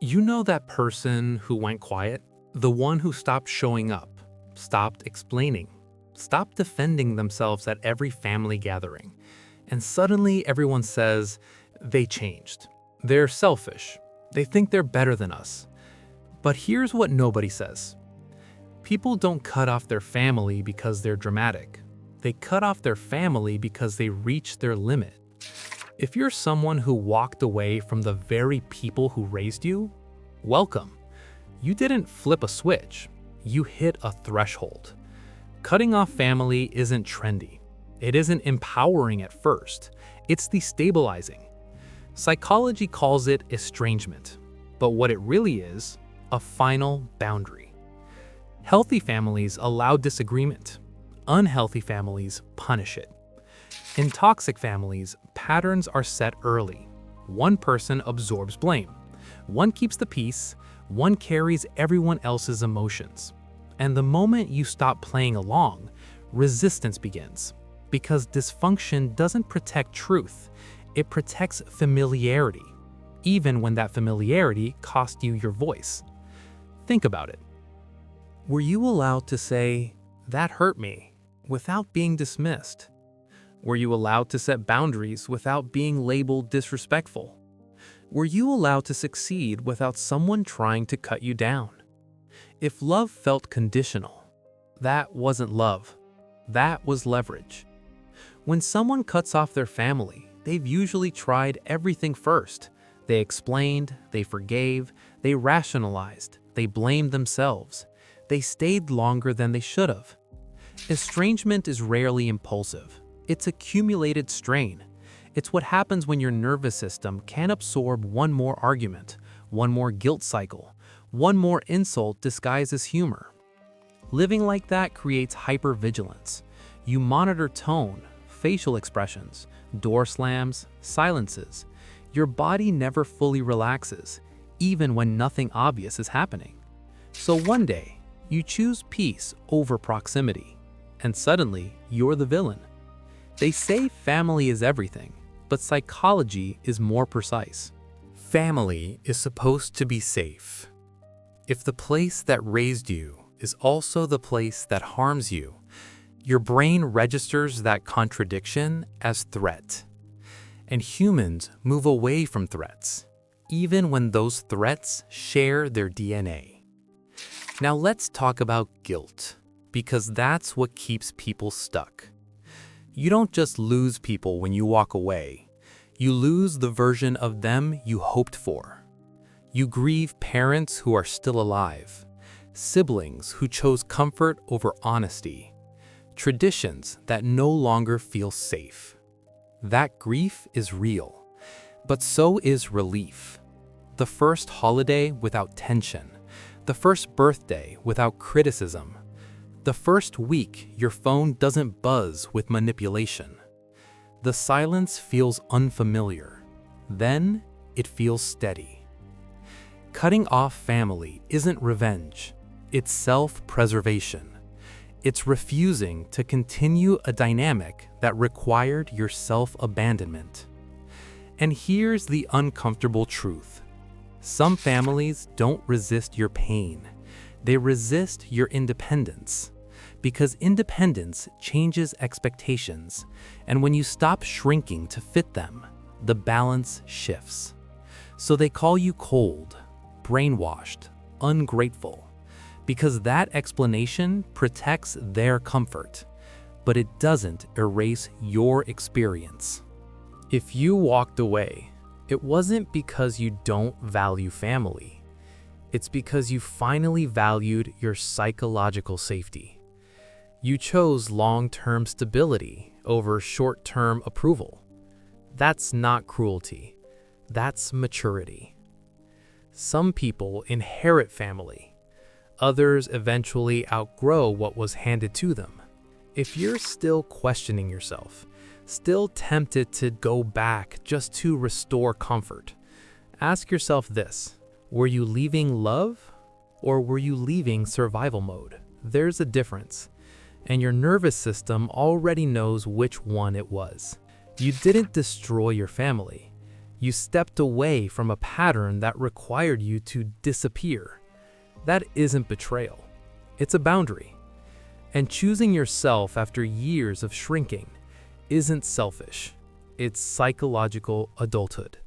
You know that person who went quiet? The one who stopped showing up, stopped explaining, stopped defending themselves at every family gathering. And suddenly everyone says they changed. They're selfish. They think they're better than us. But here's what nobody says. People don't cut off their family because they're dramatic. They cut off their family because they reach their limit. If you're someone who walked away from the very people who raised you, welcome. You didn't flip a switch. You hit a threshold. Cutting off family isn't trendy. It isn't empowering at first. It's destabilizing. Psychology calls it estrangement. But what it really is, a final boundary. Healthy families allow disagreement. Unhealthy families punish it. In toxic families, patterns are set early. One person absorbs blame. One keeps the peace. One carries everyone else's emotions. And the moment you stop playing along, resistance begins. Because dysfunction doesn't protect truth, it protects familiarity, even when that familiarity cost you your voice. Think about it. Were you allowed to say, "That hurt me," without being dismissed? Were you allowed to set boundaries without being labeled disrespectful? Were you allowed to succeed without someone trying to cut you down? If love felt conditional, that wasn't love. That was leverage. When someone cuts off their family, they've usually tried everything first. They explained, they forgave, they rationalized, they blamed themselves. They stayed longer than they should have. Estrangement is rarely impulsive. It's accumulated strain. It's what happens when your nervous system can't absorb one more argument, one more guilt cycle, one more insult disguised as humor. Living like that creates hypervigilance. You monitor tone, facial expressions, door slams, silences. Your body never fully relaxes, even when nothing obvious is happening. So one day, you choose peace over proximity, and suddenly you're the villain. They say family is everything, but psychology is more precise. Family is supposed to be safe. If the place that raised you is also the place that harms you, your brain registers that contradiction as threat. And humans move away from threats, even when those threats share their DNA. Now let's talk about guilt, because that's what keeps people stuck. You don't just lose people when you walk away. You lose the version of them you hoped for. You grieve parents who are still alive, siblings who chose comfort over honesty, traditions that no longer feel safe. That grief is real, but so is relief. The first holiday without tension, the first birthday without criticism, the first week your phone doesn't buzz with manipulation. The silence feels unfamiliar. Then it feels steady. Cutting off family isn't revenge. It's self-preservation. It's refusing to continue a dynamic that required your self-abandonment. And here's the uncomfortable truth. Some families don't resist your pain. They resist your independence. Because independence changes expectations, and when you stop shrinking to fit them, the balance shifts. So they call you cold, brainwashed, ungrateful, because that explanation protects their comfort, but it doesn't erase your experience. If you walked away, it wasn't because you don't value family. It's because you finally valued your psychological safety. You chose long-term stability over short-term approval. That's not cruelty. That's maturity. Some people inherit family. Others eventually outgrow what was handed to them. If you're still questioning yourself, still tempted to go back just to restore comfort, ask yourself this: were you leaving love or were you leaving survival mode? There's a difference. And your nervous system already knows which one it was. You didn't destroy your family. You stepped away from a pattern that required you to disappear. That isn't betrayal. It's a boundary. And choosing yourself after years of shrinking isn't selfish. It's psychological adulthood.